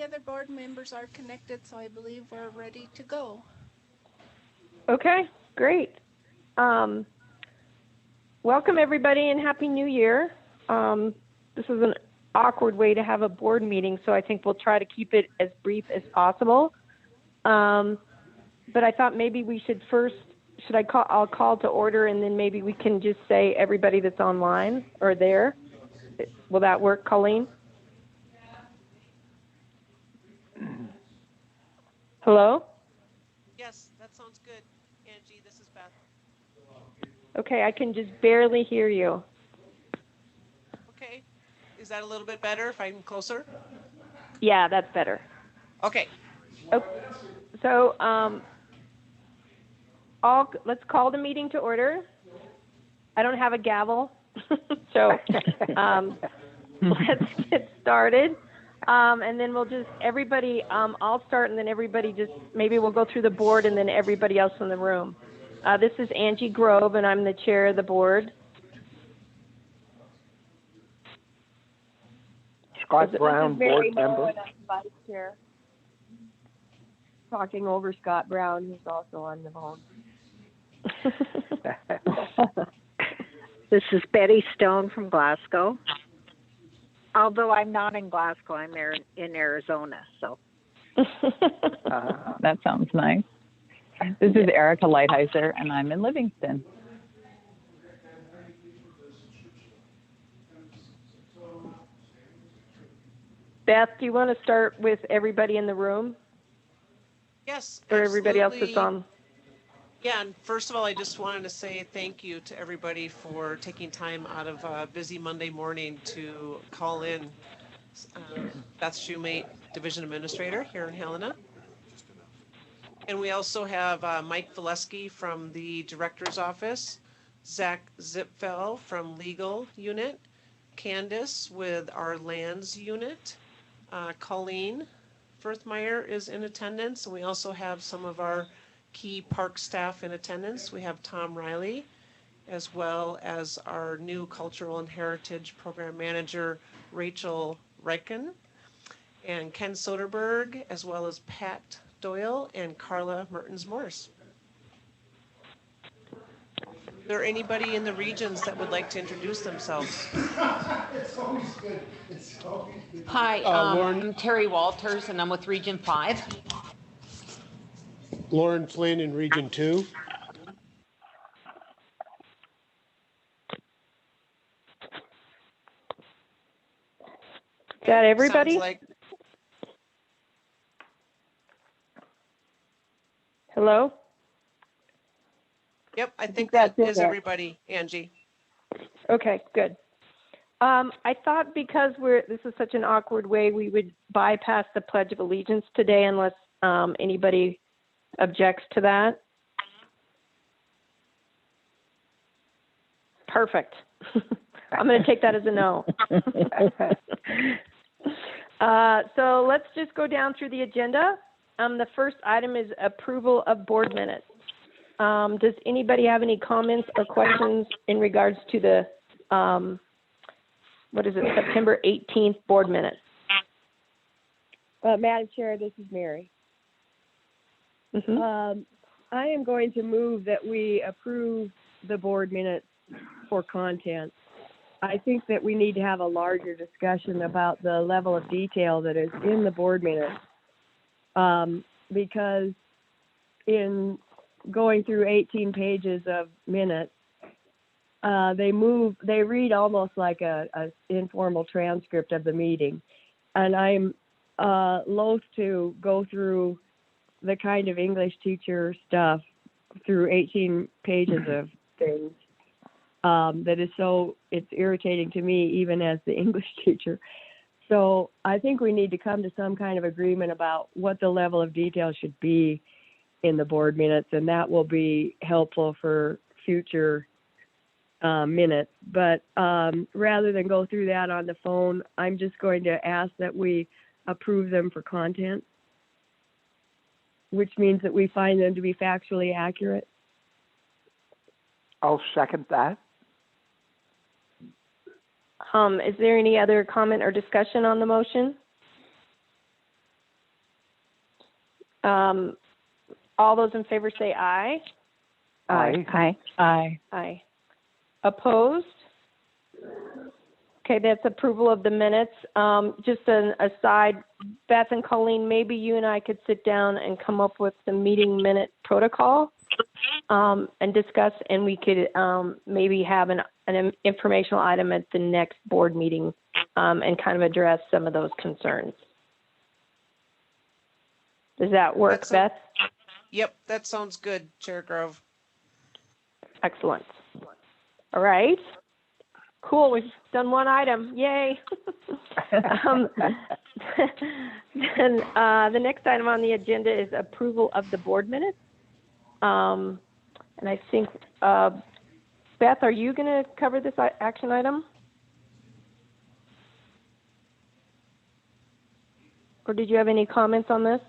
other board members are connected, so I believe we're ready to go. Okay, great. Welcome everybody and Happy New Year. This is an awkward way to have a board meeting, so I think we'll try to keep it as brief as possible. But I thought maybe we should first, I'll call to order and then maybe we can just say everybody that's online or there. Will that work, Colleen? Hello? Yes, that sounds good. Angie, this is Beth. Okay, I can just barely hear you. Okay. Is that a little bit better if I'm closer? Yeah, that's better. Okay. So let's call the meeting to order. I don't have a gavel, so let's get started. And then we'll just, everybody, I'll start and then everybody just, maybe we'll go through the board and then everybody else in the room. This is Angie Grove and I'm the chair of the board. Scott Brown, board member. Vice chair. Talking over Scott Brown, who's also on the phone. This is Betty Stone from Glasgow. Although I'm not in Glasgow, I'm in Arizona. So that sounds nice. This is Erica Lighthizer, and I'm in Livingston. Beth, do you want to start with everybody in the room? Yes, or everybody else that's on? Yeah, and first of all, I just wanted to say thank you to everybody for taking time out of a busy Monday morning to call in. Beth Shoemate, Division Administrator here in Helena. And we also have Mike Valesky from the Director's Office, Zach Zipfel from Legal Unit, Candace with our Lands Unit, Colleen Firthmeyer is in attendance, and we also have some of our key park staff in attendance. We have Tom Riley, as well as our new Cultural and Heritage Program Manager, Rachel Reichen, and Ken Soderberg, as well as Pat Doyle and Carla Mertens-Morse. Is there anybody in the regions that would like to introduce themselves? It's always good. It's always good. Hi, I'm Terry Walters, and I'm with Region 5. Lauren Flynn in Region 2. Is that everybody? Hello? Yep, I think that is everybody, Angie. Okay, good. I thought because this is such an awkward way, we would bypass the Pledge of Allegiance today unless anybody objects to that. Perfect. I'm going to take that as a no. So let's just go down through the agenda. The first item is approval of board minutes. Does anybody have any comments or questions in regards to the, September 18th board minutes? Madam Chair, this is Mary. Mm-hmm. I am going to move that we approve the board minutes for content. I think that we need to have a larger discussion about the level of detail that is in the board minutes. Because in going through 18 pages of minutes, they read almost like a informal transcript of the meeting. And I'm loath to go through the kind of English teacher stuff through 18 pages of things that is it's irritating to me even as the English teacher. So I think we need to come to some kind of agreement about what the level of detail should be in the board minutes, and that will be helpful for future minutes. But rather than go through that on the phone, I'm just going to ask that we approve them for content, which means that we find them to be factually accurate. I'll second that. Is there any other comment or discussion on the motion? All those in favor say aye. Aye. Aye. Aye. Aye. Opposed? Okay, that's approval of the minutes. Just an aside, Beth and Colleen, maybe you and I could sit down and come up with the meeting minute protocol and discuss, and we could maybe have an informational item at the next board meeting and kind of address some of those concerns. Does that work, Beth? Yep, that sounds good, Chair Grove. Excellent. All right. Cool. We've done one item. Yay. Then the next item on the agenda is approval of the board minutes. And I think, Beth, are you going to cover this action item? Or did you have any comments on this?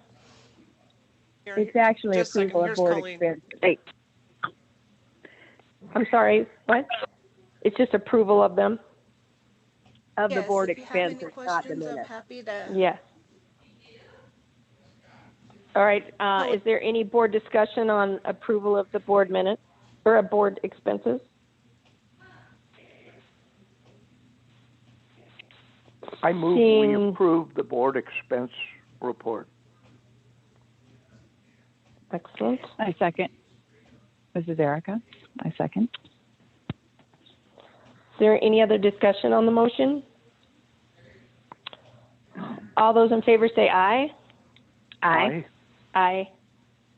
It's actually Just a second. approval of Here's board Colleen. expenses. I'm sorry, what? It's just approval of them? Of the Yes, board if you have any expenses, not the questions, I'm minutes. happy to. Yes. All right, is there any board discussion on approval of the board minutes or board expenses? I move we approve the board expense report. Excellent. I second. This is Erica. I second. Is there any other discussion on the motion? All those in favor say aye. Aye. Aye.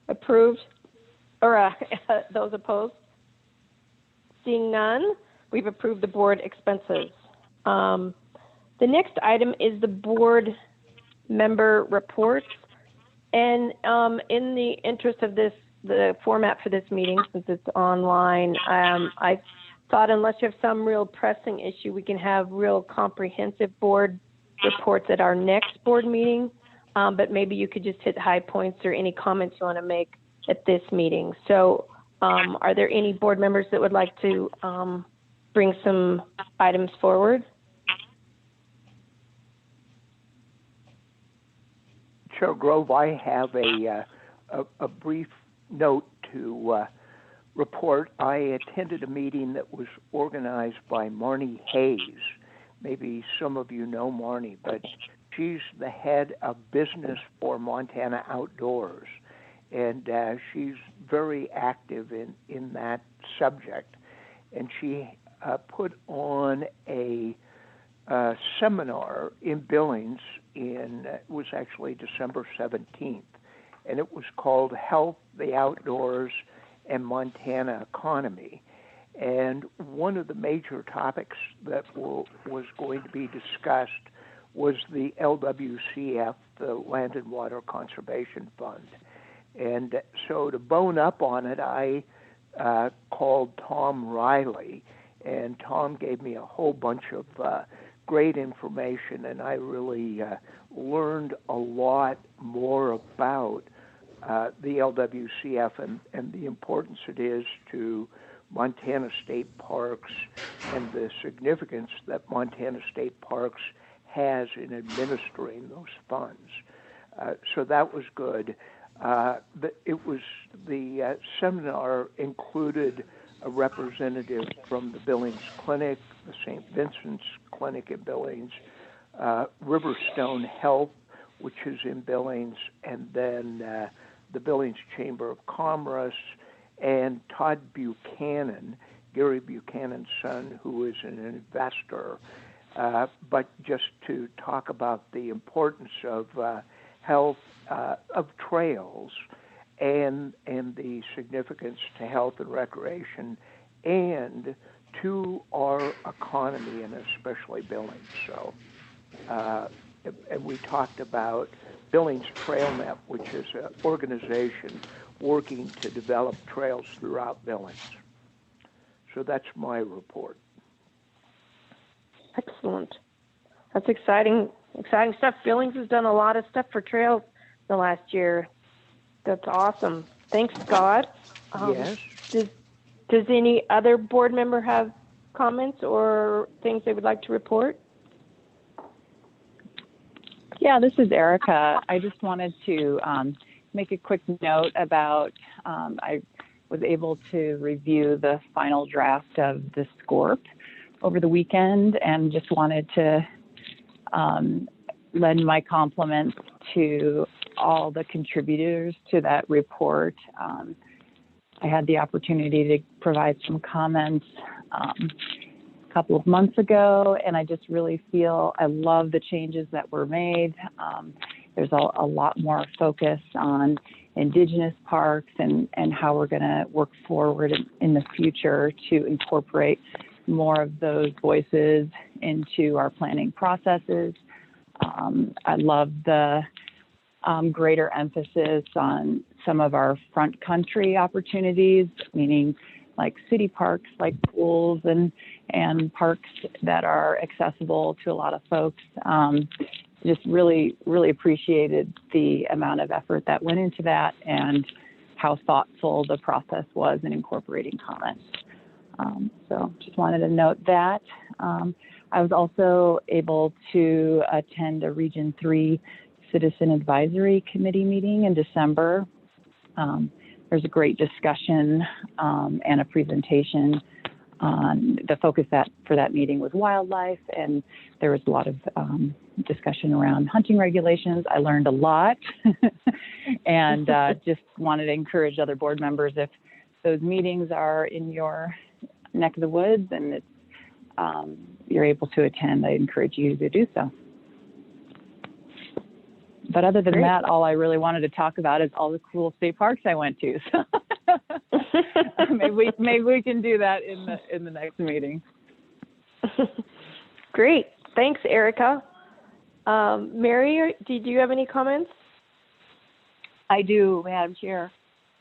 Approved. Or those opposed? Seeing none, we've approved the board expenses. The next item is the board member reports. And in the interest of this, the format for this meeting, since it's online, I thought unless you have some real pressing issue, we can have real comprehensive board reports at our next board meeting. But maybe you could just hit high points or any comments you want to make at this meeting. So are there any board members that would like to bring some items forward? Chair Grove, I have a brief note to report. I attended a meeting that was organized by Marnie Hayes. Maybe some of you know Marnie, but she's the head of business for Montana Outdoors, and she's very active in that subject. And she put on a seminar in Billings it was actually December 17th, and it was called Health, the Outdoors, and Montana Economy. And one of the major topics that was going to be discussed was the LWCF, the Land and Water Conservation Fund. And so to bone up on it, I called Tom Riley, and Tom gave me a whole bunch of great information, and I really learned a lot more about the LWCF and the importance it is to Montana State Parks and the significance that Montana State Parks has in administering those funds. So that was good. The seminar included a representative from the Billings Clinic, the St. Vincent's Clinic in Billings, Riverstone Health, which is in Billings, and then the Billings Chamber of Commerce, and Todd Buchanan, Gary Buchanan's son, who is an investor, but just to talk about the importance of health, of trails, and the significance to health and recreation and to our economy, and especially Billings. So, and we talked about Billings TrailNet, which is an organization working to develop trails throughout Billings. So that's my report. Excellent. That's exciting stuff. Billings has done a lot of stuff for trails the last year. That's awesome. Thanks, Scott. Yes. Does any other board member have comments or things they would like to report? Yeah, this is Erica. I just wanted to make a quick note about I was able to review the final draft of the SCORP over the weekend, and just wanted to lend my compliments to all the contributors to that report. I had the opportunity to provide some comments a couple of months ago, and I just really feel I love the changes that were made. There's a lot more focus on Indigenous parks and how we're going to work forward in the future to incorporate more of those voices into our planning processes. I love the greater emphasis on some of our front country opportunities, meaning like city parks, like pools and parks that are accessible to a lot of folks. Just really, really appreciated the amount of effort that went into that and how thoughtful the process was in incorporating comments. So just wanted to note that. I was also able to attend a Region 3 Citizen Advisory Committee meeting in December. There's a great discussion and a presentation on the focus for that meeting was wildlife, and there was a lot of discussion around hunting regulations. I learned a lot and just wanted to encourage other board members, if those meetings are in your neck of the woods and it's, you're able to attend, I encourage you to do so. But other than that, all I really wanted to talk about is all the cool state parks I went to. So maybe we can do that in the next meeting. Great. Thanks, Erica. Mary, did you have any comments? I do, Madam Chair.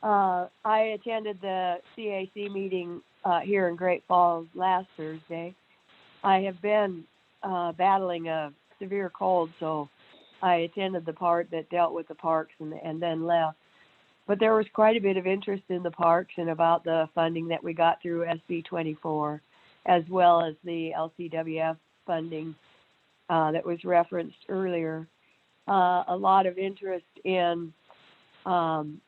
I attended the CAC meeting here in Great Falls last Thursday. I have been battling a severe cold, so I attended the part that dealt with the parks and then left. But there was quite a bit of interest in the parks and about the funding that we got through SB 24, as well as the LCWF funding that was referenced earlier. A lot of interest in, John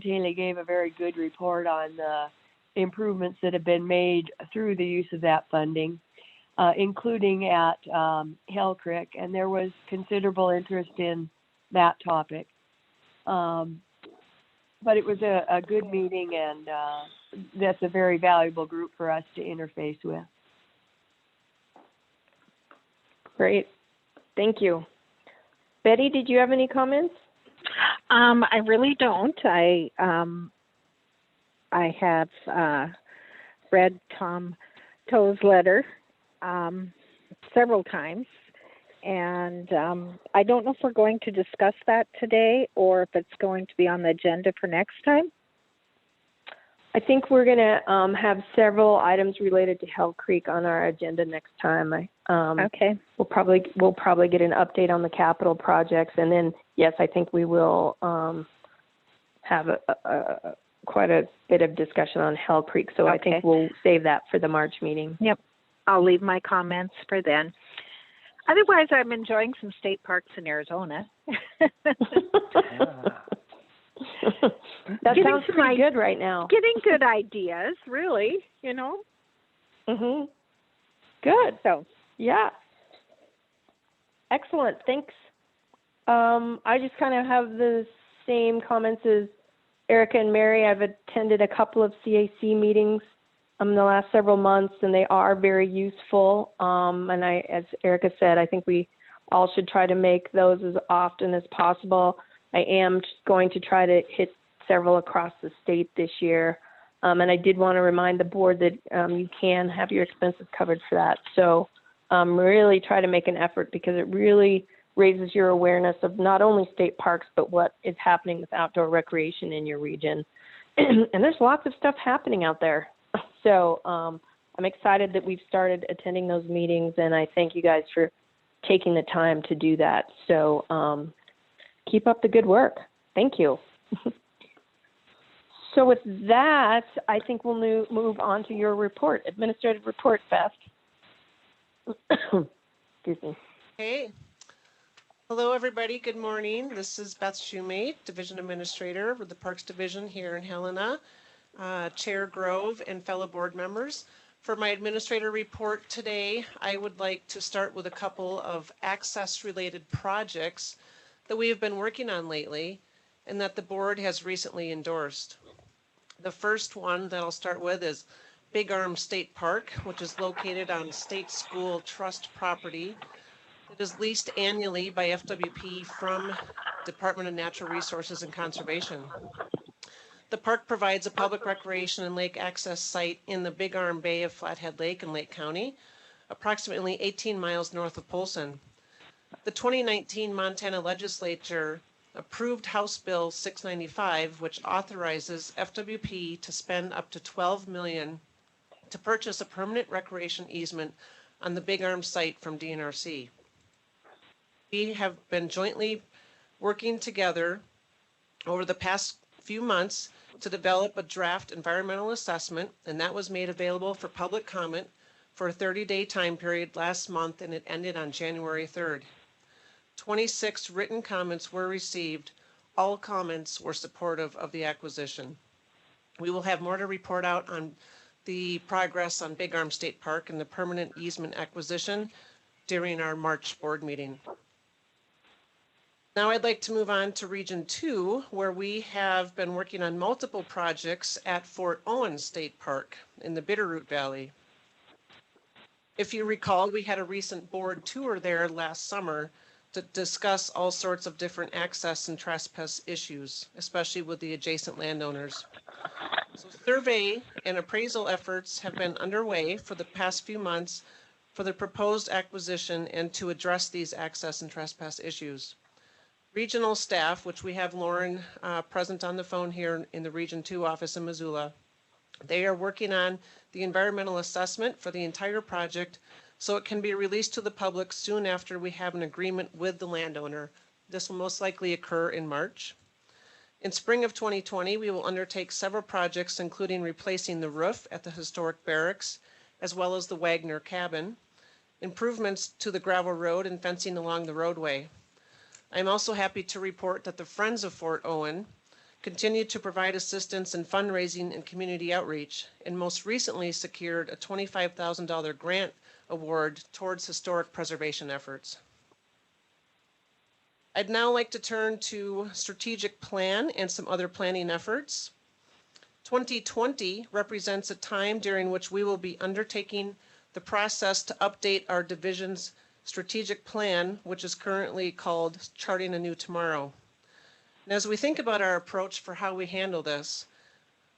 Taylor gave a very good report on the improvements that have been made through the use of that funding, including at Hell Creek, and there was considerable interest in that topic. But it was a good meeting, and that's a very valuable group for us to interface with. Great. Thank you. Betty, did you have any comments? I really don't. I have read Tom Toe's letter several times, and I don't know if we're going to discuss that today or if it's going to be on the agenda for next time. I think we're going to have several items related to Hell Creek on our agenda next time. Okay. We'll probably get an update on the capital projects, and then yes, I think we will have quite a bit of discussion on Hell Creek. So okay. I think we'll save that for the March meeting. Yep. I'll leave my comments for then. Otherwise, I'm enjoying some state parks in Arizona. That sounds pretty good right now. Getting good ideas, really, you know. Mhm. Good. So, yeah. Excellent. Thanks. I just kind of have the same comments as Erica and Mary. I've attended a couple of CAC meetings in the last several months, and they are very useful. And as Erica said, I think we all should try to make those as often as possible. I am going to try to hit several across the state this year. And I did want to remind the board that you can have your expenses covered for that. So really try to make an effort, because it really raises your awareness of not only state parks, but what is happening with outdoor recreation in your region. And there's lots of stuff happening out there. So I'm excited that we've started attending those meetings, and I thank you guys for taking the time to do that. So keep up the good work. Thank you. So with that, I think we'll move on to your report, administrative report, Beth. Excuse me. Okay. Hello, everybody. Good morning. This is Beth Shoemate, Division Administrator with the Parks Division here in Helena, Chair Grove, and fellow board members. For my administrator report today, I would like to start with a couple of access-related projects that we have been working on lately and that the board has recently endorsed. The first one that I'll start with is Big Arm State Park, which is located on State School Trust property. It is leased annually by FWP from Department of Natural Resources and Conservation. The park provides a public recreation and lake access site in the Big Arm Bay of Flathead Lake in Lake County, approximately 18 miles north of Polson. The 2019 Montana legislature approved House Bill 695, which authorizes FWP to spend up to $12 million to purchase a permanent recreation easement on the Big Arm site from DNRC. We have been jointly working together over the past few months to develop a draft environmental assessment, and that was made available for public comment for a 30-day time period last month, and it ended on January 3rd. 26 written comments were received. All comments were supportive of the acquisition. We will have more to report out on the progress on Big Arm State Park and the permanent easement acquisition during our March board meeting. Now I'd like to move on to Region 2, where we have been working on multiple projects at Fort Owen State Park in the Bitterroot Valley. If you recall, we had a recent board tour there last summer to discuss all sorts of different access and trespass issues, especially with the adjacent landowners. So survey and appraisal efforts have been underway for the past few months for the proposed acquisition and to address these access and trespass issues. Regional staff, which we have Lauren present on the phone here in the Region 2 office in Missoula, they are working on the environmental assessment for the entire project so it can be released to the public soon after we have an agreement with the landowner. This will most likely occur in March. In spring of 2020, we will undertake several projects, including replacing the roof at the historic barracks, as well as the Wagner cabin, improvements to the gravel road and fencing along the roadway. I'm also happy to report that the Friends of Fort Owen continue to provide assistance in fundraising and community outreach, and most recently secured a $25,000 grant award towards historic preservation efforts. I'd now like to turn to strategic plan and some other planning efforts. 2020 represents a time during which we will be undertaking the process to update our division's strategic plan, which is currently called Charting a New Tomorrow. And as we think about our approach for how we handle this,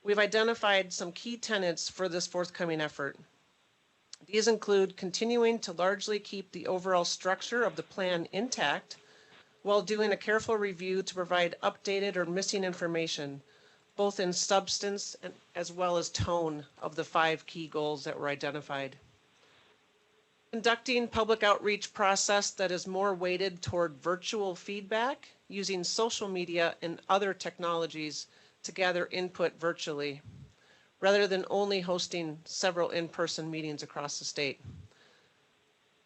we've identified some key tenets for this forthcoming effort. These include continuing to largely keep the overall structure of the plan intact while doing a careful review to provide updated or missing information, both in substance and as well as tone of the 5 key goals that were identified. Conducting public outreach process that is more weighted toward virtual feedback, using social media and other technologies to gather input virtually, rather than only hosting several in-person meetings across the state.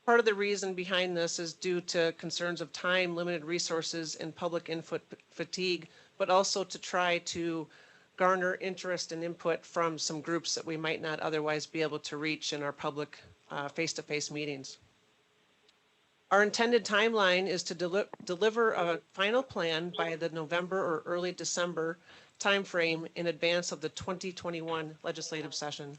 Part of the reason behind this is due to concerns of time, limited resources, and public input fatigue, but also to try to garner interest and input from some groups that we might not otherwise be able to reach in our public face-to-face meetings. Our intended timeline is to deliver a final plan by the November or early December timeframe in advance of the 2021 legislative session.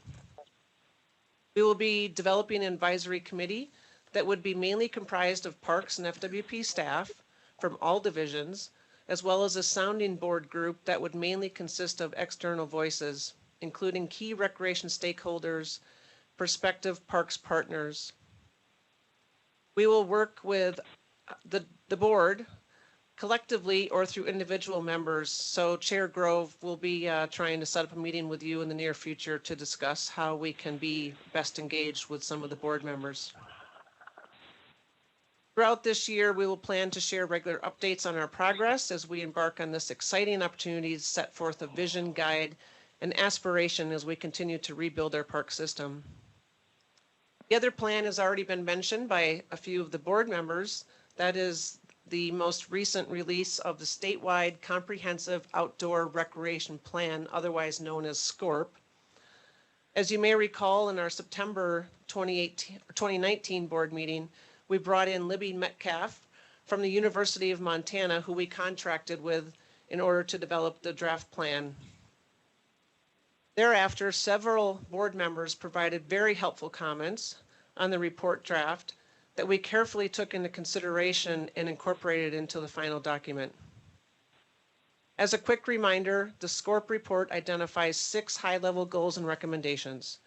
We will be developing an advisory committee that would be mainly comprised of Parks and FWP staff from all divisions, as well as a sounding board group that would mainly consist of external voices, including key recreation stakeholders, prospective parks partners. We will work with the board collectively or through individual members. So Chair Grove will be trying to set up a meeting with you in the near future to discuss how we can be best engaged with some of the board members. Throughout this year, we will plan to share regular updates on our progress as we embark on this exciting opportunity to set forth a vision, guide, and aspiration as we continue to rebuild our park system. The other plan has already been mentioned by a few of the board members. That is the most recent release of the statewide comprehensive outdoor recreation plan, otherwise known as SCORP. As you may recall, in our September 2019 board meeting, we brought in Libby Metcalf from the University of Montana, who we contracted with in order to develop the draft plan. Thereafter, several board members provided very helpful comments on the report draft that we carefully took into consideration and incorporated into the final document. As a quick reminder, the SCORP report identifies 6 high-level goals and recommendations.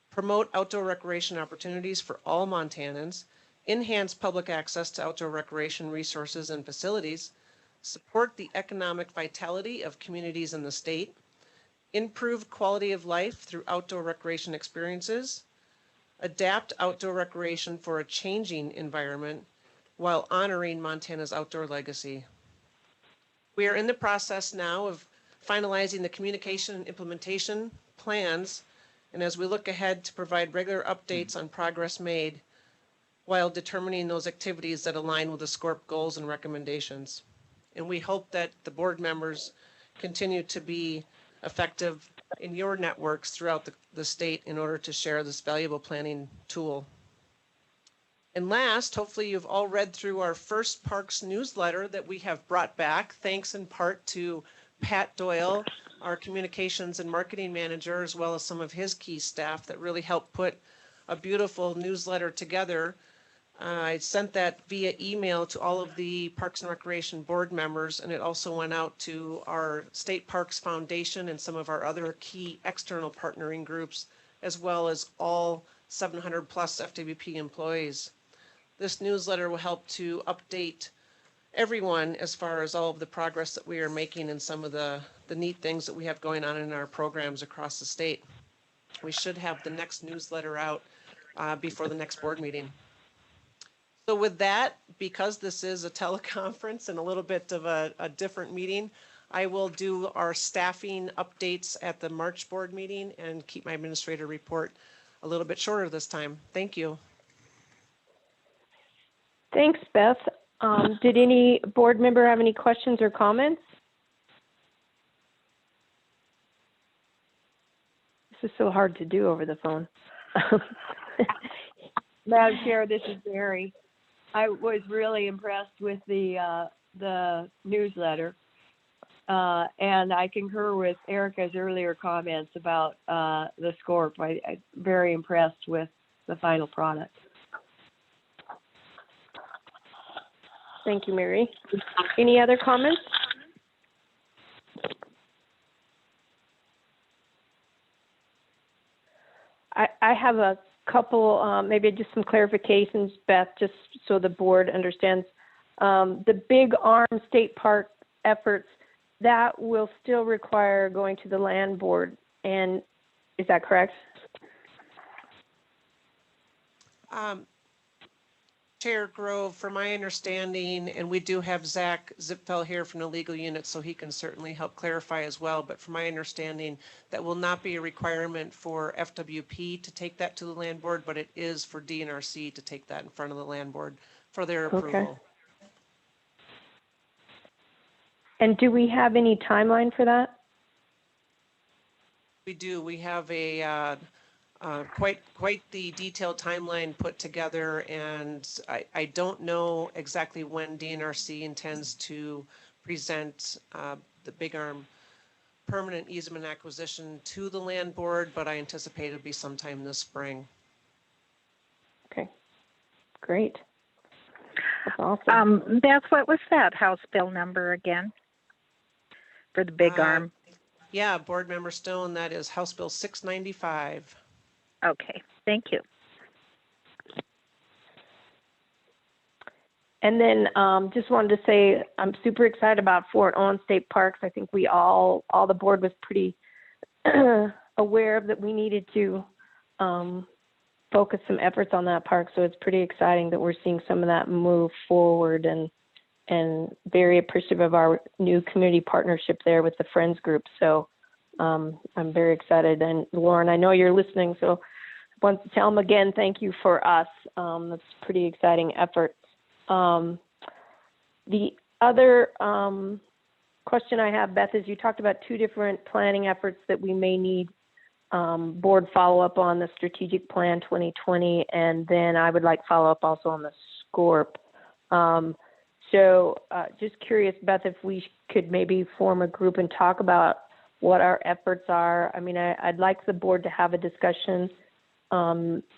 Promote outdoor recreation opportunities for all Montanans, enhance public access to outdoor recreation resources and facilities, support the economic vitality of communities in the state, improve quality of life through outdoor recreation experiences, adapt outdoor recreation for a changing environment while honoring Montana's outdoor legacy. We are in the process now of finalizing the communication and implementation plans, and as we look ahead to provide regular updates on progress made while determining those activities that align with the SCORP goals and recommendations. And we hope that the board members continue to be effective in your networks throughout the state in order to share this valuable planning tool. And last, hopefully you've all read through our first Parks newsletter that we have brought back, thanks in part to Pat Doyle, our communications and marketing manager, as well as some of his key staff that really helped put a beautiful newsletter together. I sent that via email to all of the Parks and Recreation board members, and it also went out to our State Parks Foundation and some of our other key external partnering groups, as well as all 700 plus FWP employees. This newsletter will help to update everyone as far as all of the progress that we are making and some of the neat things that we have going on in our programs across the state. We should have the next newsletter out before the next board meeting. So with that, because this is a teleconference and a little bit of a different meeting, I will do our staffing updates at the March board meeting and keep my administrator report a little bit shorter this time. Thank you. Thanks, Beth. Did any board member have any questions or comments? This is so hard to do over the phone. Madam Chair, this is Mary. I was really impressed with the newsletter, and I concur with Erica's earlier comments about the SCORP. I'm very impressed with the final product. Thank you, Mary. Any other comments? I have a couple, maybe just some clarifications, Beth, just so the board understands. The big arm state park efforts, that will still require going to the land board, and is that correct? Chair Grove, from my understanding, and we do have Zach Zipfel here from the legal unit, so he can certainly help clarify as well, but from my understanding, that will not be a requirement for FWP to take that to the land board, but it is for DNRC to take that in front of the land board for their approval. Okay. And do we have any timeline for that? We do. We have a quite the detailed timeline put together, and I don't know exactly when DNRC intends to present the Big Arm permanent easement acquisition to the land board, but I anticipate it'll be sometime this spring. Okay, great. That's awesome. Beth, what was that House bill number again for the Big Arm? Yeah, Board Member Stone, that is House Bill 695. Okay, thank you. And then just wanted to say I'm super excited about Fort Owen State Parks. I think we all the board was pretty aware of that we needed to focus some efforts on that park. So it's pretty exciting that we're seeing some of that move forward, and very appreciative of our new community partnership there with the Friends Group. So I'm very excited. And Lauren, I know you're listening, so I want to tell them again, thank you for us. That's a pretty exciting effort. The other question I have, Beth, is you talked about 2 different planning efforts that we may need board follow-up on, the strategic plan 2020, and then I would like follow-up also on the SCORP. Just curious, Beth, if we could maybe form a group and talk about what our efforts are. I mean, I'd like the board to have a discussion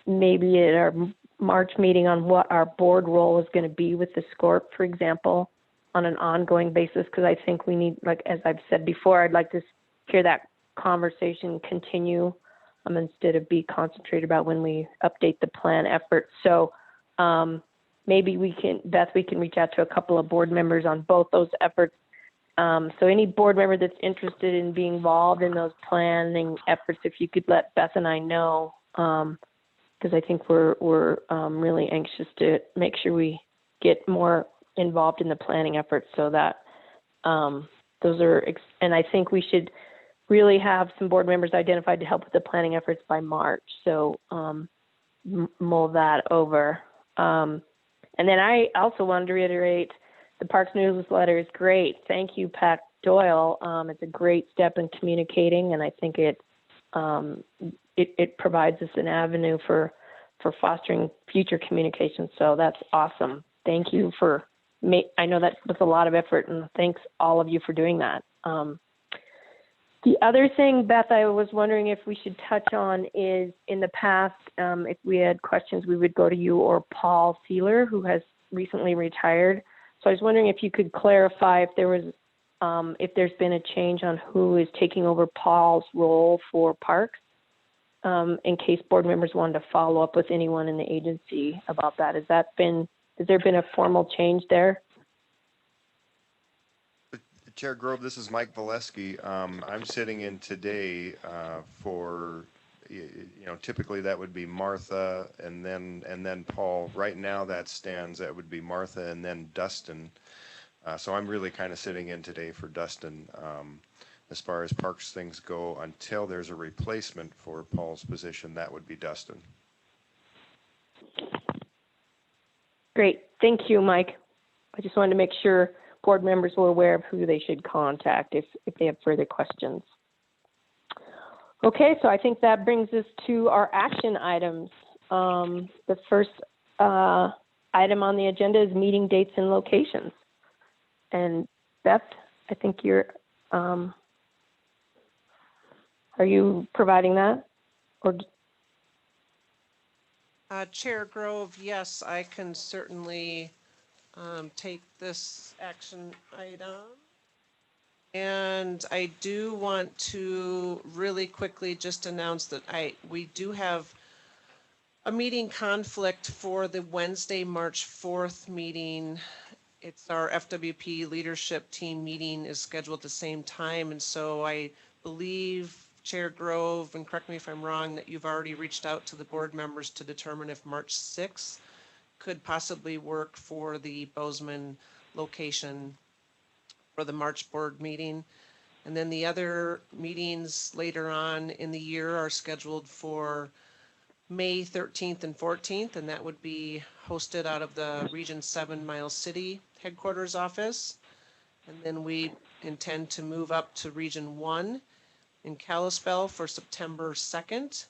maybe at our March meeting on what our board role is going to be with the SCORP, for example, on an ongoing basis, because I think we need, like, as I've said before, I'd like to hear that conversation continue instead of be concentrated about when we update the plan effort. So maybe we can, Beth, we can reach out to a couple of board members on both those efforts. So any board member that's interested in being involved in those planning efforts, if you could let Beth and I know, because I think we're really anxious to make sure we get more involved in the planning efforts, so that those are, and I think we should really have some board members identified to help with the planning efforts by March. So mull that over. And then I also wanted to reiterate, the Parks newsletter is great. Thank you, Pat Doyle. It's a great step in communicating, and I think it provides us an avenue for fostering future communication. So that's awesome. Thank you for I know that was a lot of effort, and thanks all of you for doing that. The other thing, Beth, I was wondering if we should touch on is, in the past, if we had questions, we would go to you or Paul Seeler, who has recently retired. So I was wondering if you could clarify if there's been a change on who is taking over Paul's role for Parks, in case board members wanted to follow up with anyone in the agency about that. Has there been a formal change there? Chair Grove, this is Mike Valesky. I'm sitting in today for, typically that would be Martha and then Paul. Right now that stands, that would be Martha and then Dustin. So I'm really kind of sitting in today for Dustin as far as Parks things go. Until there's a replacement for Paul's position, that would be Dustin. Great. Thank you, Mike. I just wanted to make sure board members were aware of who they should contact if they have further questions. Okay, so I think that brings us to our action items. The first item on the agenda is meeting dates and locations. And Beth, I think are you providing that? Or Chair Grove, yes, I can certainly take this action item. And I do want to really quickly just announce that we do have a meeting conflict for the Wednesday, March 4th meeting. It's our FWP leadership team meeting is scheduled at the same time. And so I believe, Chair Grove, and correct me if I'm wrong, that you've already reached out to the board members to determine if March 6th could possibly work for the Bozeman location for the March board meeting. And then the other meetings later on in the year are scheduled for May 13th and 14th, and that would be hosted out of the Region 7 Miles City headquarters office. And then we intend to move up to Region 1 in Kalispell for September 2nd.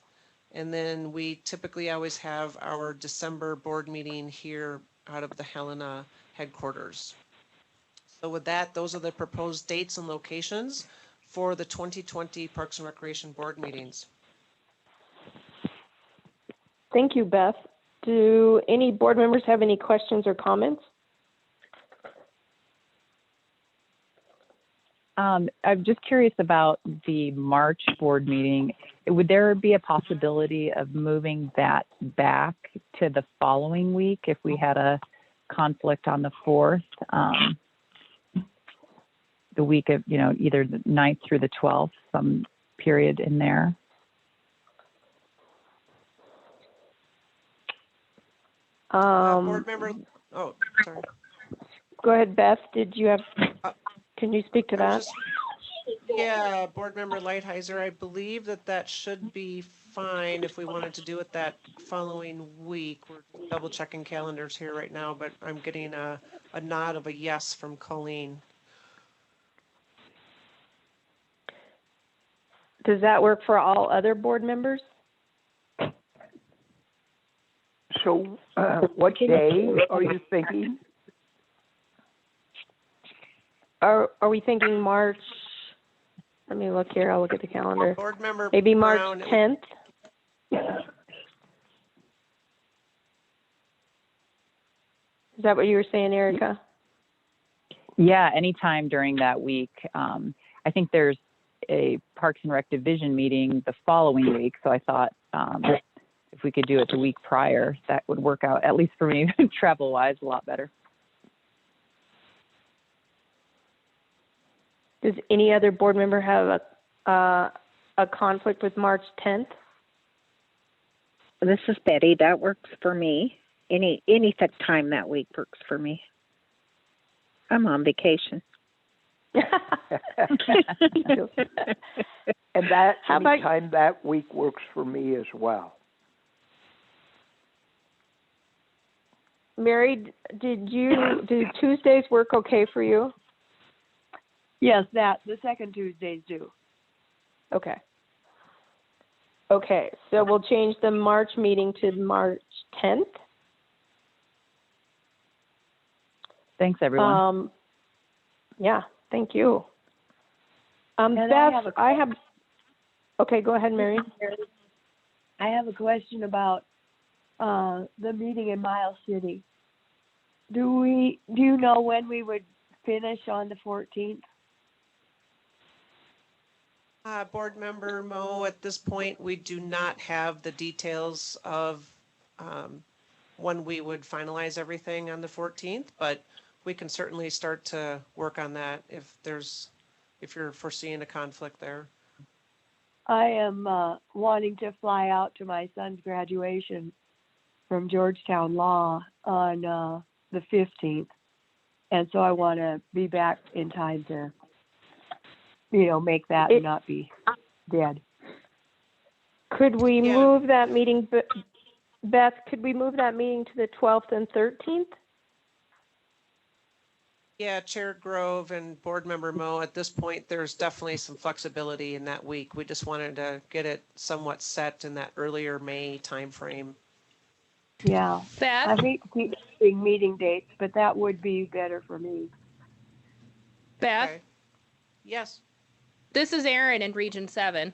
And then we typically always have our December board meeting here out of the Helena headquarters. So with that, those are the proposed dates and locations for the 2020 Parks and Recreation Board meetings. Thank you, Beth. Do any board members have any questions or comments? I'm just curious about the March board meeting. Would there be a possibility of moving that back to the following week if we had a conflict on the 4th? The week of, either the 9th through the 12th, some period in there? Board member, oh, sorry. Go ahead, Beth. Did you have, can you speak to that? Yeah, board member Lighthizer, I believe that should be fine if we wanted to do it that following week. We're double checking calendars here right now, but I'm getting a nod of a yes from Colleen. Does that work for all other board members? So, what day are you thinking? Are we thinking March? Let me look here. I'll look at the calendar. Board member Maybe March Brown, 10th? Is that what you were saying, Erica? Yeah, anytime during that week. I think there's a Parks and Rec division meeting the following week, so I thought if we could do it the week prior, that would work out, at least for me, travel-wise, a lot better. Does any other board member have a conflict with March 10th? This is Betty. That works for me. Any time that week works for me. I'm on vacation. And that How about- anytime that week works for me as well. Mary, do Tuesdays work okay for you? Yes, the second Tuesdays do. Okay. Okay, so we'll change the March meeting to March 10th. Thanks, everyone. Yeah, thank you. And Beth, okay, go ahead, Mary. I have a question about the meeting in Miles City. Do you know when we would finish on the 14th? Board member Mo, at this point, we do not have the details of when we would finalize everything on the 14th, but we can certainly start to work on that if you're foreseeing a conflict there. I am wanting to fly out to my son's graduation from Georgetown Law on the 15th, and so I want to be back in time to, make that and not be dead. Could we move that meeting, Beth, could we move that meeting to the 12th and 13th? Yeah, Chair Grove and Board Member Mo, at this point, there's definitely some flexibility in that week. We just wanted to get it somewhat set in that earlier May timeframe. Yeah. Beth? I hate to keep doing meeting dates, but that would be better for me. Beth? Okay. Yes. This is Erin in Region 7.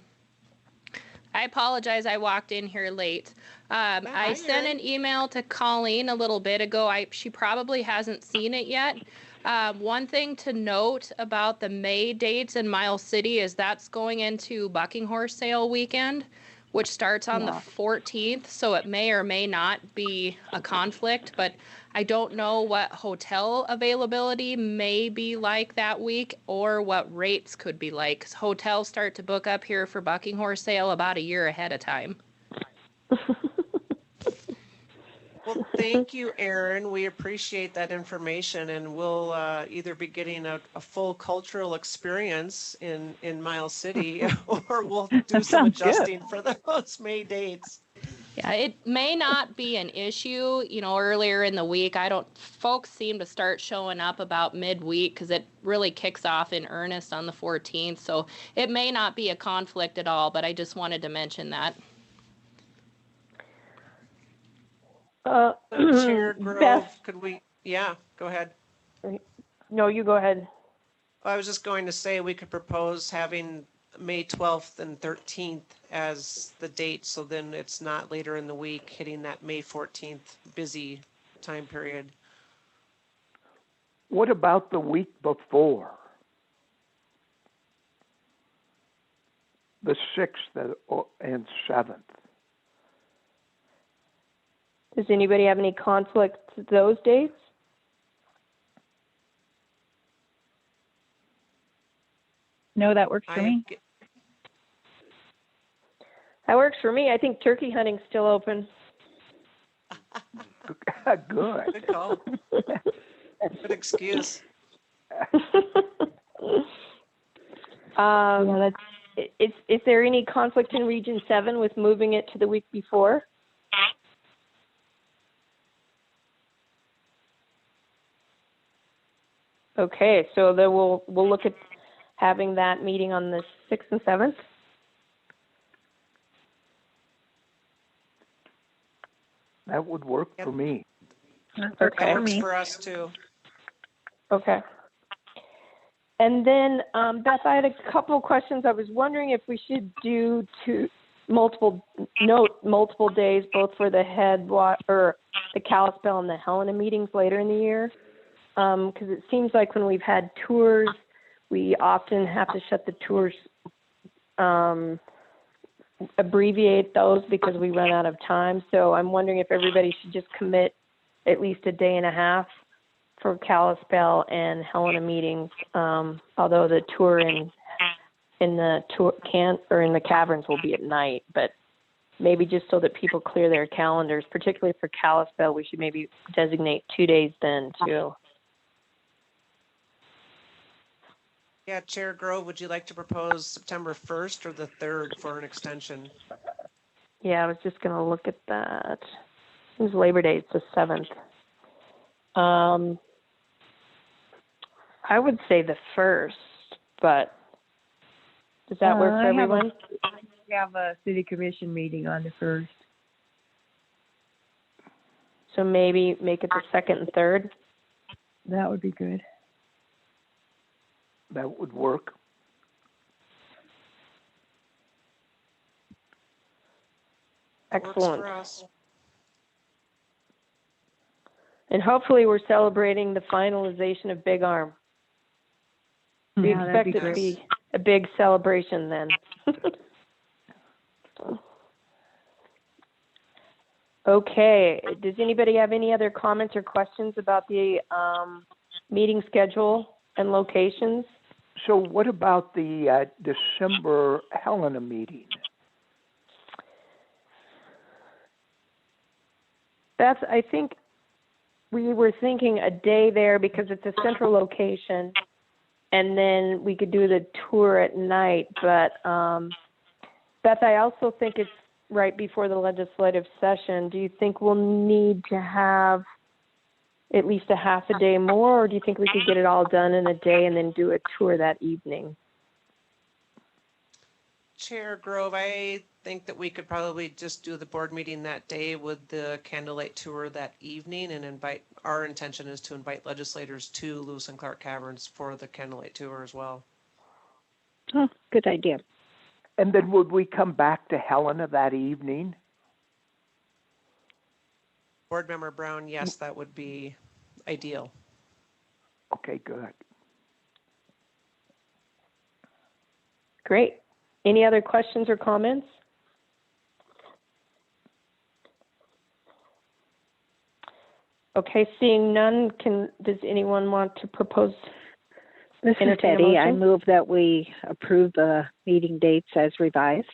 I apologize, I walked in here late. I sent an email to Colleen a little bit ago. She probably hasn't seen it yet. One thing to note about the May dates in Miles City is that's going into Bucking Horse Sale weekend, which starts on the 14th, so it may or may not be a conflict, but I don't know what hotel availability may be like that week or what rates could be like, 'cause hotels start to book up here for Bucking Horse Sale about a year ahead of time. Well, thank you, Erin. We appreciate that information, and we'll either be getting a full cultural experience in Miles City, or we'll do some adjusting for those May dates. Yeah, it may not be an issue, earlier in the week. Folks seem to start showing up about midweek because it really kicks off in earnest on the 14th. So it may not be a conflict at all, but I just wanted to mention that. Chair Grove, Beth, could we, go ahead. No, you go ahead. I was just going to say we could propose having May 12th and 13th as the date, so then it's not later in the week hitting that May 14th busy time period. What about the week before? The 6th and 7th? Does anybody have any conflicts those dates? No, that works for me. That works for me. I think turkey hunting's still open. Good. Good call. Good excuse. Yeah, is there any conflict in Region 7 with moving it to the week before? Okay, so then we'll look at having that meeting on the 6th and 7th. That would work for me. That Okay. works for us too. Okay. And then, Beth, I had a couple of questions. I was wondering if we should do multiple days, both for the or the Kalispell and the Helena meetings later in the year. Because it seems like when we've had tours, we often have to shut the tours, abbreviate those because we run out of time. So I'm wondering if everybody should just commit at least a day and a half for Kalispell and Helena meetings. Although the tour in the in the caverns will be at night, but maybe just so that people clear their calendars, particularly for Kalispell, we should maybe designate 2 days then too. Yeah, Chair Grove, would you like to propose September 1st or the 3rd for an extension? Yeah, I was just going to look at that. It was Labor Day, it's the 7th. I would say the 1st, but does that work for everyone? We have a city commission meeting on the 1st. So maybe make it the 2nd and 3rd? That would be good. That would work. Excellent. Works for us. And hopefully we're celebrating the finalization of Big Arm. We expect it to be a big celebration then. Okay, does anybody have any other comments or questions about the meeting schedule and locations? So what about the December Helena meeting? I think we were thinking a day there because it's a central location, and then we could do the tour at night. But Beth, I also think it's right before the legislative session. Do you think we'll need to have at least a half a day more, or do you think we could get it all done in a day and then do a tour that evening? Chair Grove, I think that we could probably just do the board meeting that day with the candlelight tour that evening and our intention is to invite legislators to Lewis and Clark Caverns for the candlelight tour as well. Oh, good idea. And then would we come back to Helena that evening? Board Member Brown, yes, that would be ideal. Okay, good. Great. Any other questions or comments? Okay, seeing none, does anyone want to propose? This is Teddy. I move that we approve the meeting dates as revised.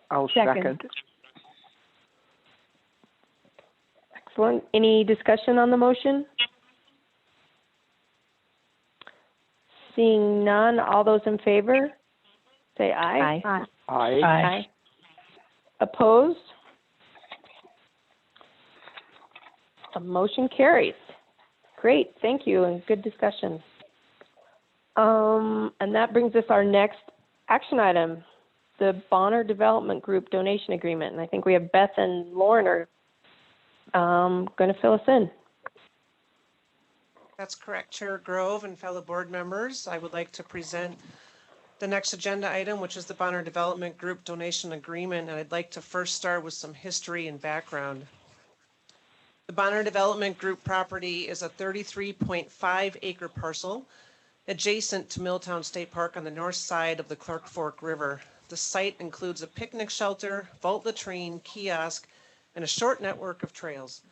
I'll second. Excellent. Any discussion on the motion? Seeing none, all those in favor, say aye. Aye. Aye. Aye. Opposed? The motion carries. Great, thank you, and good discussion. And that brings us our next action item, the Bonner Development Group donation agreement. And I think we have Beth and Lauren are going to fill us in. That's correct, Chair Grove and fellow board members. I would like to present the next agenda item, which is the Bonner Development Group donation agreement. And I'd like to first start with some history and background. The Bonner Development Group property is a 33.5 acre parcel adjacent to Milltown State Park on the north side of the Clark Fork River. The site includes a picnic shelter, vault latrine, kiosk, and a short network of trails.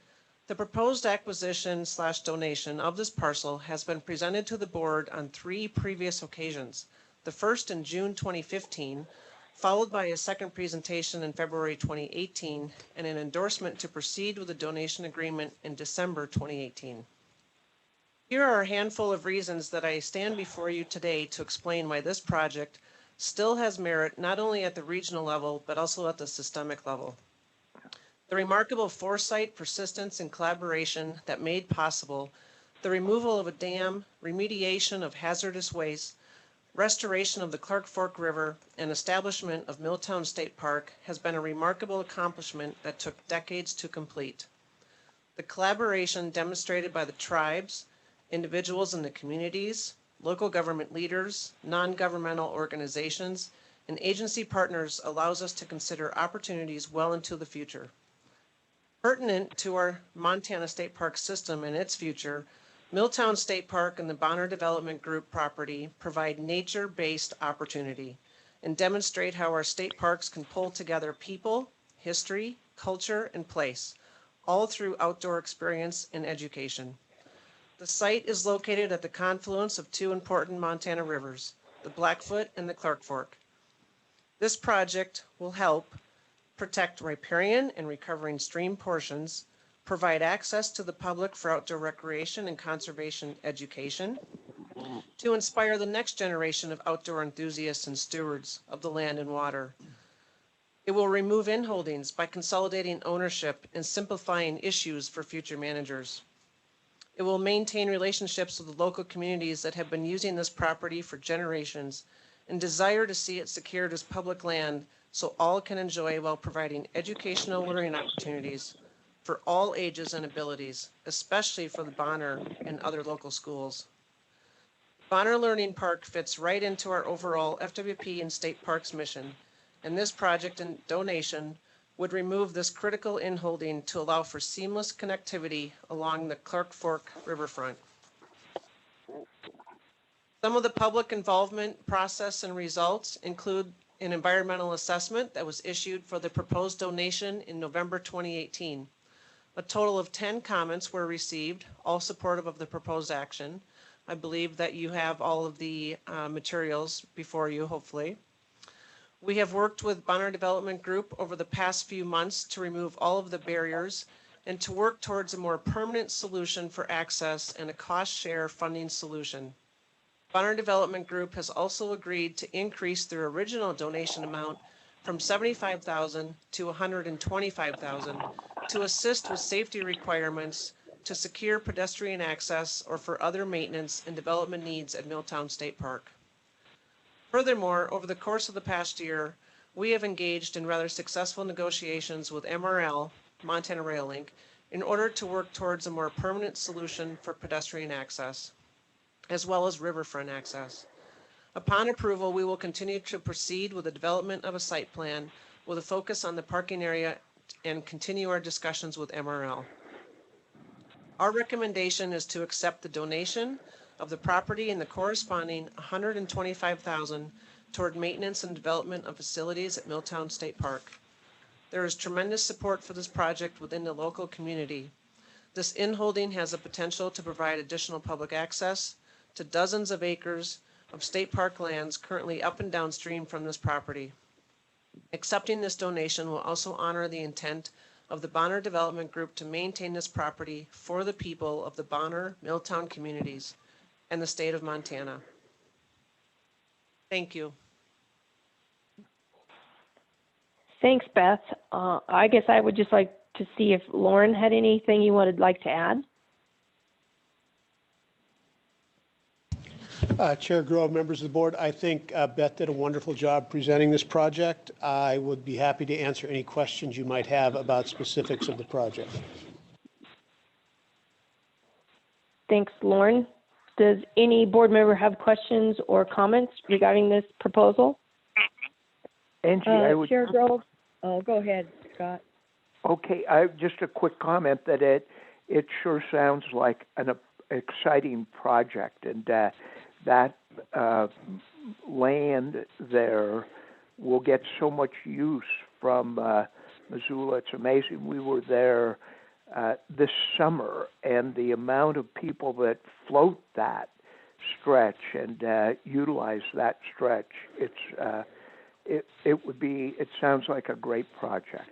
The proposed acquisition/donation of this parcel has been presented to the board on 3 previous occasions. The first in June 2015, followed by a second presentation in February 2018, and an endorsement to proceed with the donation agreement in December 2018. Here are a handful of reasons that I stand before you today to explain why this project still has merit not only at the regional level, but also at the systemic level. The remarkable foresight, persistence, and collaboration that made possible the removal of a dam, remediation of hazardous waste, restoration of the Clark Fork River, and establishment of Milltown State Park has been a remarkable accomplishment that took decades to complete. The collaboration demonstrated by the tribes, individuals in the communities, local government leaders, non-governmental organizations, and agency partners allows us to consider opportunities well into the future. Pertinent to our Montana State Park system and its future, Milltown State Park and the Bonner Development Group property provide nature-based opportunity and demonstrate how our state parks can pull together people, history, culture, and place, all through outdoor experience and education. The site is located at the confluence of two important Montana rivers, the Blackfoot and the Clark Fork. This project will help protect riparian and recovering stream portions, provide access to the public for outdoor recreation and conservation education, to inspire the next generation of outdoor enthusiasts and stewards of the land and water. It will remove inholdings by consolidating ownership and simplifying issues for future managers. It will maintain relationships with the local communities that have been using this property for generations and desire to see it secured as public land so all can enjoy while providing educational learning opportunities for all ages and abilities, especially for the Bonner and other local schools. Bonner Learning Park fits right into our overall FWP and state parks mission, and this project and donation would remove this critical inholding to allow for seamless connectivity along the Clark Fork riverfront. Some of the public involvement process and results include an environmental assessment that was issued for the proposed donation in November 2018. A total of 10 comments were received, all supportive of the proposed action. I believe that you have all of the materials before you, hopefully. We have worked with Bonner Development Group over the past few months to remove all of the barriers and to work towards a more permanent solution for access and a cost-share funding solution. Bonner Development Group has also agreed to increase their original donation amount from $75,000 to $125,000 to assist with safety requirements to secure pedestrian access or for other maintenance and development needs at Milltown State Park. Furthermore, over the course of the past year, we have engaged in rather successful negotiations with MRL, Montana Rail Link, in order to work towards a more permanent solution for pedestrian access, as well as riverfront access. Upon approval, we will continue to proceed with the development of a site plan with a focus on the parking area and continue our discussions with MRL. Our recommendation is to accept the donation of the property and the corresponding $125,000 toward maintenance and development of facilities at Milltown State Park. There is tremendous support for this project within the local community. This inholding has the potential to provide additional public access to dozens of acres of state park lands currently up and downstream from this property. Accepting this donation will also honor the intent of the Bonner Development Group to maintain this property for the people of the Bonner, Milltown communities and the state of Montana. Thank you. Thanks, Beth. I guess I would just like to see if Lauren had anything you would like to add. Chair Grove, members of the board, I think Beth did a wonderful job presenting this project. I would be happy to answer any questions you might have about specifics of the project. Thanks, Lauren. Does any board member have questions or comments regarding this proposal? Angie, I would... Chair Grove, oh, go ahead, Scott. Okay, just a quick comment that it sure sounds like an exciting project, and that land there will get so much use from Missoula. It's amazing. We were there this summer, and the amount of people that float that stretch and utilize that stretch, it sounds like a great project.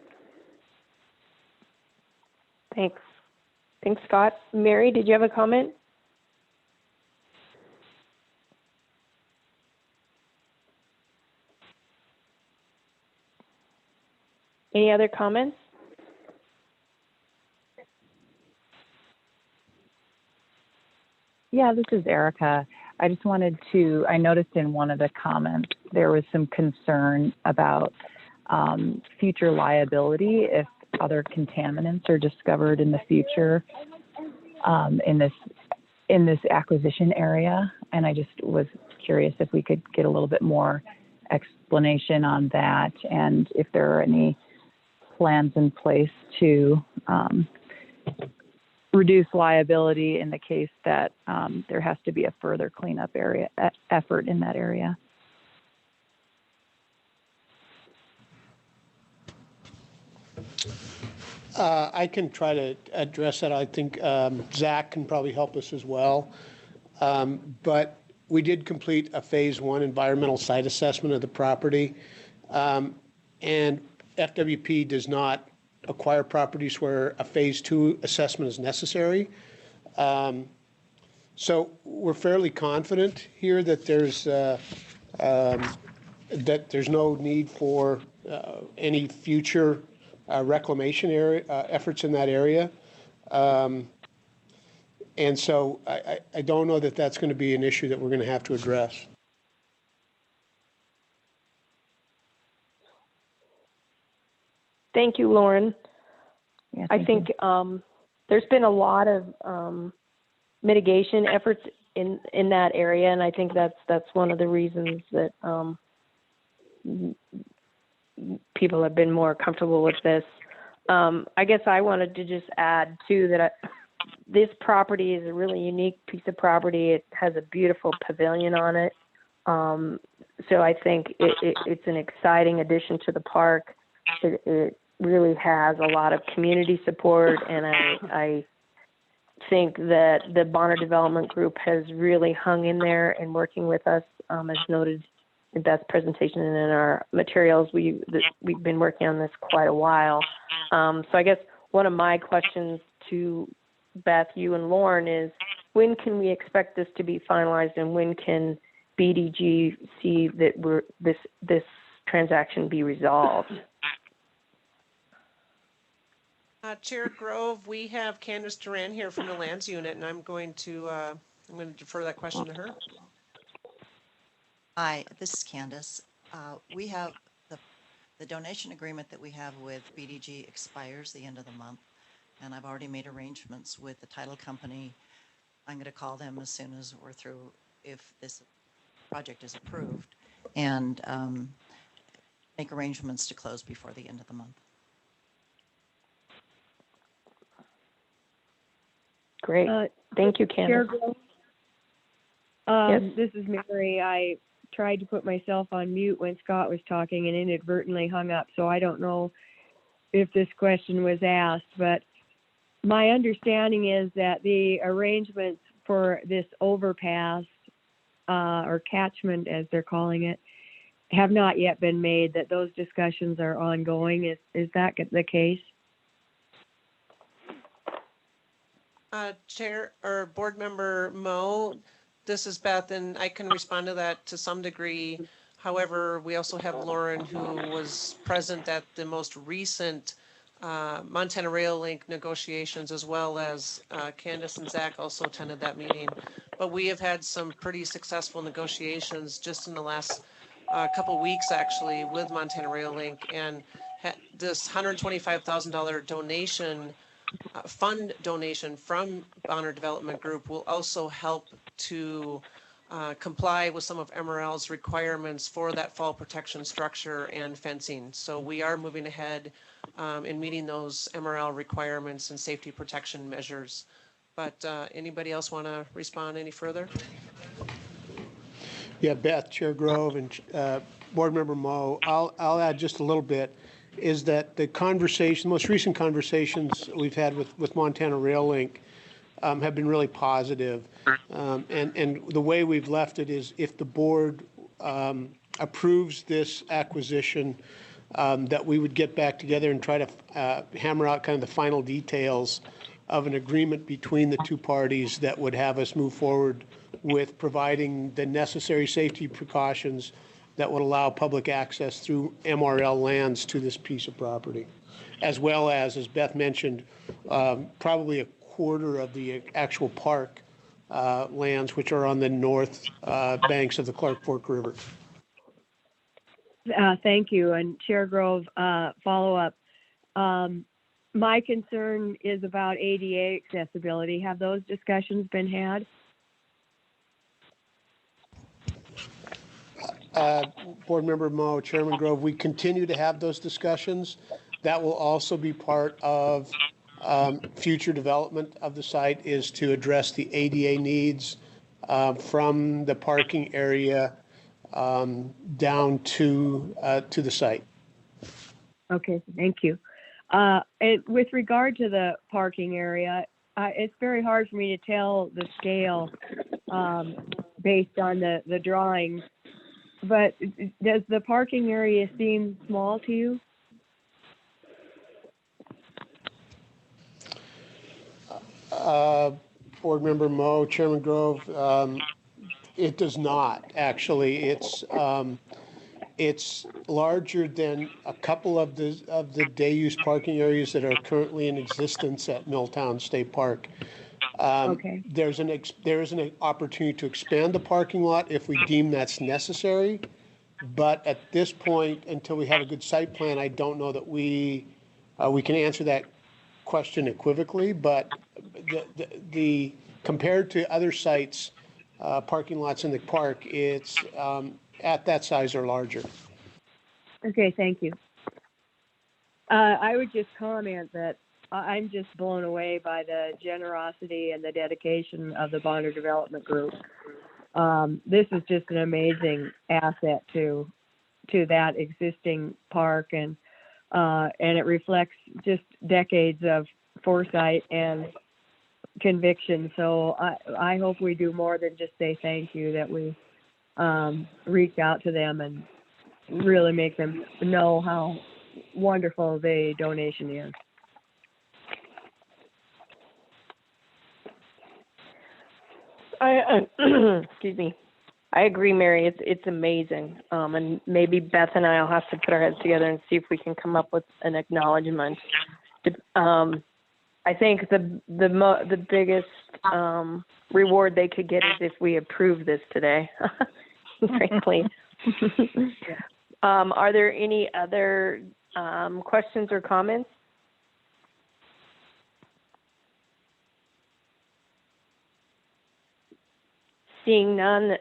Thanks. Thanks, Scott. Mary, did you have a comment? Any other comments? Yeah, this is Erica. I just wanted to, I noticed in one of the comments there was some concern about future liability if other contaminants are discovered in the future in this acquisition area. And I just was curious if we could get a little bit more explanation on that and if there are any plans in place to reduce liability in the case that there has to be a further cleanup effort in that area. I can try to address that. I think Zach can probably help us as well. But we did complete a phase 1 environmental site assessment of the property. And FWP does not acquire properties where a phase 2 assessment is necessary. So we're fairly confident here that there's no need for any future reclamation efforts in that area. And so I don't know that that's going to be an issue that we're going to have to address. Thank you, Lauren. Yeah, I think there's been a lot of mitigation efforts in that area, and I think that's one of the reasons that people have been more comfortable with this. I guess I wanted to just add too that this property is a really unique piece of property. It has a beautiful pavilion on it, so I think it's an exciting addition to the park. It really has a lot of community support, and I think that the Bonner Development Group has really hung in there and working with us, as noted in Beth's presentation and in our materials. We've been working on this quite a while. So I guess one of my questions to Beth, you and Lauren is, when can we expect this to be finalized, and when can BDG see that this transaction be resolved? Chair Grove, we have Candace Duran here from the Lands Unit, and I'm going to defer that question to her. Hi, this is Candace. We have the donation agreement that we have with BDG expires the end of the month, and I've already made arrangements with the title company. I'm going to call them as soon as we're through, if this project is approved, and make arrangements to close before the end of the month. Great. Thank you, Candace. Yes? This is Mary. I tried to put myself on mute when Scott was talking and inadvertently hung up, so I don't know if this question was asked, but my understanding is that the arrangements for this overpass, or catchment as they're calling it, have not yet been made, that those discussions are ongoing. Is that the case? Chair or Board Member Moe, this is Beth, and I can respond to that to some degree. However, we also have Lauren, who was present at the most recent Montana Rail Link negotiations, as well as Candace and Zach also attended that meeting. But we have had some pretty successful negotiations just in the last couple weeks, actually, with Montana Rail Link, and this $125,000 donation. Fund donation from Bonner Development Group will also help to comply with some of MRL's requirements for that fall protection structure and fencing. So we are moving ahead in meeting those MRL requirements and safety protection measures. But anybody else want to respond any further? Yeah, Beth, Chair Grove, and Board Member Moe, I'll add just a little bit. Is that the most recent conversations we've had with Montana Rail Link have been really positive. And the way we've left it is, if the board approves this acquisition, that we would get back together and try to hammer out kind of the final details of an agreement between the two parties that would have us move forward with providing the necessary safety precautions that would allow public access through MRL lands to this piece of property, as well as Beth mentioned, probably a quarter of the actual park lands, which are on the north banks of the Clark Fork River. Thank you. And Chair Grove, follow up. My concern is about ADA accessibility. Have those discussions been had? Board Member Moe, Chairman Grove, we continue to have those discussions. That will also be part of future development of the site, is to address the ADA needs from the parking area down to the site. Okay, thank you. And with regard to the parking area, it's very hard for me to tell the scale based on the drawings. But does the parking area seem small to you? Board Member Moe, Chairman Grove, it does not actually. It's larger than a couple of the day use parking areas that are currently in existence at Milltown State Park. Okay. There is an opportunity to expand the parking lot if we deem that's necessary. But at this point, until we have a good site plan, I don't know that we can answer that question equivocally. But the compared to other sites, parking lots in the park, it's at that size or larger. Okay, thank you. I would just comment that I'm just blown away by the generosity and the dedication of the Bonner Development Group. This is just an amazing asset to that existing park, and it reflects just decades of foresight and conviction. So I hope we do more than just say thank you, that we reach out to them and really make them know how wonderful the donation is. Excuse me. I agree, Mary. It's amazing. And maybe Beth and I will have to put our heads together and see if we can come up with an acknowledgement. I think the biggest reward they could get is if we approve this today, frankly. Are there any other questions or comments? Seeing none,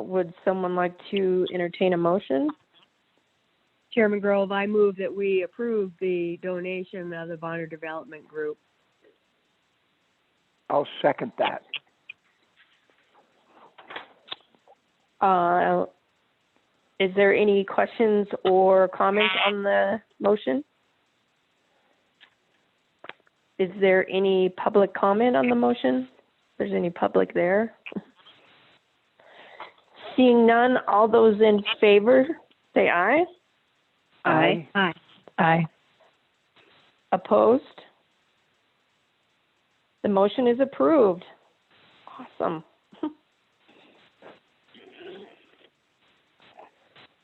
would someone like to entertain a motion? Chairman Grove, I move that we approve the donation of the Bonner Development Group. I'll second that. Is there any questions or comments on the motion? Is there any public comment on the motion? If there's any public there? Seeing none, all those in favor, say aye. Aye. Aye. Aye. Opposed? The motion is approved. Awesome.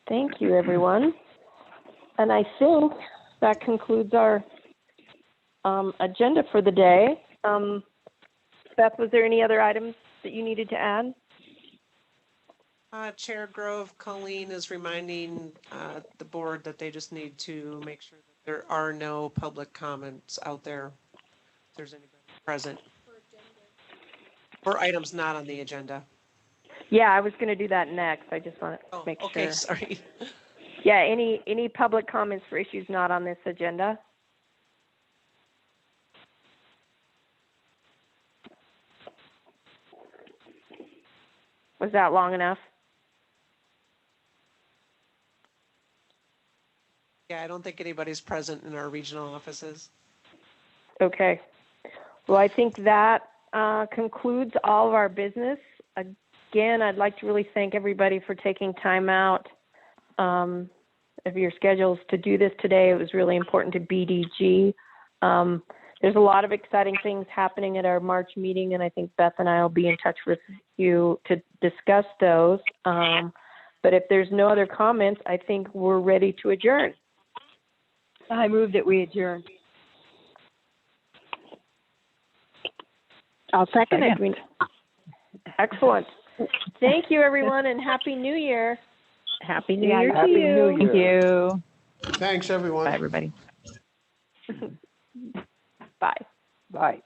Thank you, everyone. And I think that concludes our agenda for the day. Beth, was there any other items that you needed to add? Chair Grove, Colleen is reminding the board that they just need to make sure that there are no public comments out there if there's anybody present for items not on the agenda. Yeah, I was going to do that next. I just want to make sure. Okay, sorry. Yeah, any public comments for issues not on this agenda? Was that long enough? Yeah, I don't think anybody's present in our regional offices. Okay. Well, I think that concludes all of our business. Again, I'd like to really thank everybody for taking time out of your schedules to do this today. It was really important to BDG. There's a lot of exciting things happening at our March meeting, and I think Beth and I will be in touch with you to discuss those. But if there's no other comments, I think we're ready to adjourn. I move that we adjourn. I'll second it. Excellent. Thank you, everyone, and Happy New Year. Happy New Year to Happy you. New Thank Year. you. Thanks, everyone. Bye, everybody. Bye. Bye.